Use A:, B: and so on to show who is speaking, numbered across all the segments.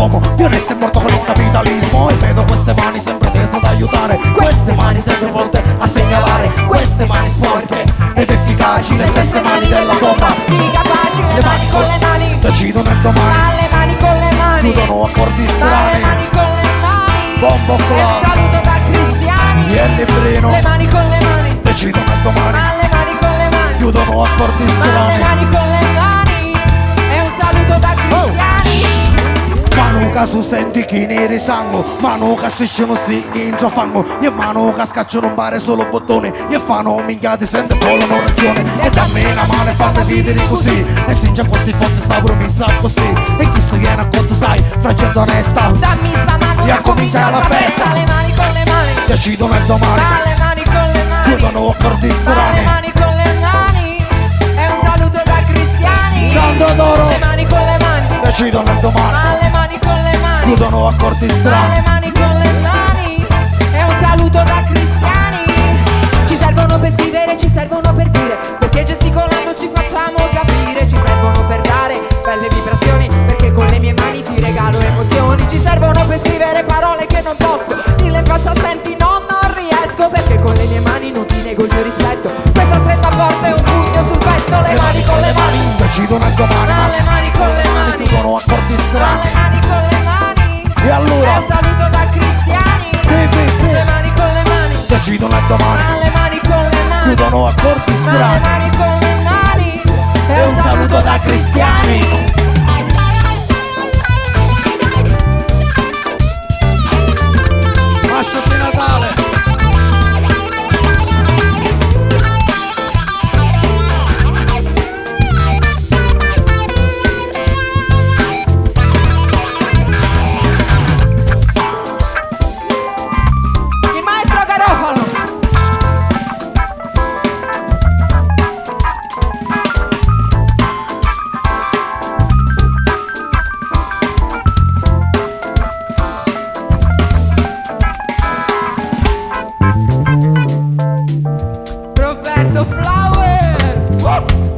A: l'uomo più onesto è morto con il capitalismo. E vedo queste mani sempre tese ad aiutare, queste mani sempre volte a segnalare, queste mani sporche ed efficaci, le stesse mani della bomba.
B: I capaci, le mani con le mani,
A: decidono il domani,
B: alle mani con le mani,
A: chiudono accordi strani,
B: alle mani con le mani,
A: Bombo
B: e un
A: Club
B: saluto da cristiani,
A: e il librino,
B: le mani con le mani,
A: decidono il domani,
B: alle mani con le mani,
A: chiudono accordi
B: alle
A: strani.
B: mani con le mani, e un saluto da cristiani.
A: Mano su senti chi ne risango, mano che strisciano si intrafango, e mano che scacciano un bare solo bottone, e fanno minchiati sente volano ragione, e dammi una mano e fammi vedere così, e stringe questi fotti sta pure messa così, e chi sto viene a conto sai, fra gente onesta,
B: Dammi sta mano
A: e a cominciare la festa,
B: le mani con le mani,
A: decidono il domani,
B: alle mani con le mani,
A: chiudono accordi
B: alle
A: strani,
B: mani con le mani, e un saluto da cristiani,
A: tanto d'oro,
B: le mani con le mani,
A: decidono il domani,
B: alle mani con le mani,
A: chiudono accordi
B: alle
A: strani.
B: mani con le mani, e un saluto da cristiani. Ci servono per scrivere, ci servono per dire, perché gesticolando ci facciamo capire, ci servono per dare belle vibrazioni, perché con le mie mani ti regalo emozioni, ci servono per scrivere parole che non posso dirle in faccia, senti no, non riesco, perché con le mie mani non ti nego il mio rispetto, questa stretta forte è un pugno sul petto, le mani con le mani,
A: decidono il domani,
B: alle mani con le mani,
A: chiudono accordi
B: alle
A: strani.
B: mani con le mani,
A: E
B: e
A: allora
B: un saluto da cristiani,
A: TPC
B: le mani con le mani,
A: decidono il domani,
B: alle mani con le mani,
A: chiudono accordi
B: alle
A: strani.
B: mani con le mani,
A: E un saluto da cristiani. Mascia di Natale.
B: il maestro Garofalo. Roberto Flower.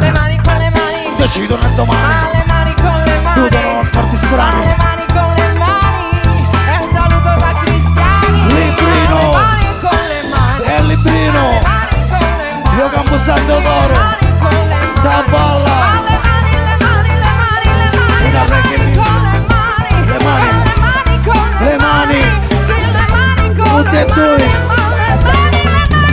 B: Le mani con le mani,
A: Decidono il domani,
B: alle mani con le mani,
A: chiudono accordi strani.
B: alle mani con le mani, e un saluto da cristiani.
A: Librino.
B: Le mani con le mani,
A: E il librino,
B: le mani con le mani,
A: io campo Santo
B: le
A: d'oro,
B: mani con le mani,
A: da balla,
B: alle mani, le mani, le mani, le mani,
A: una reggae
B: con
A: music.
B: le mani,
A: Le mani.
B: le mani con
A: Le mani.
B: sì, le mani con
A: Tutti
B: le
A: e due.
B: mani, con le mani, le mani,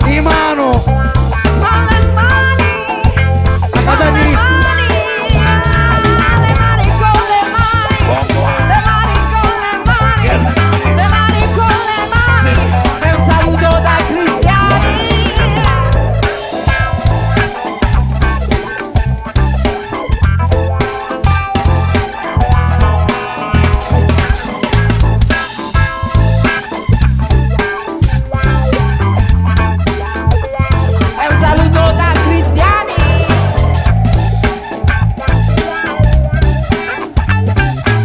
A: di mano,
B: con le mani,
A: a catanista.
B: le mani con le mani, le mani con le mani, le mani con le mani, e un saluto da cristiani. È un saluto da cristiani.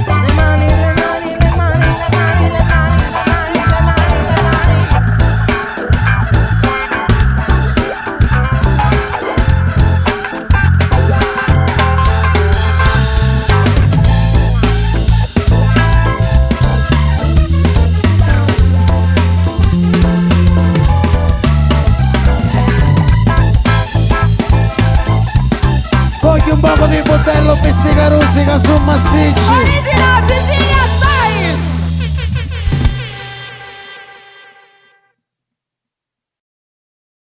B: Le mani, le mani, le mani, le mani, le mani, le mani, le mani, le mani.
A: Voglio un poco di bordello per sti caruzzi che sono massicci.
B: Originati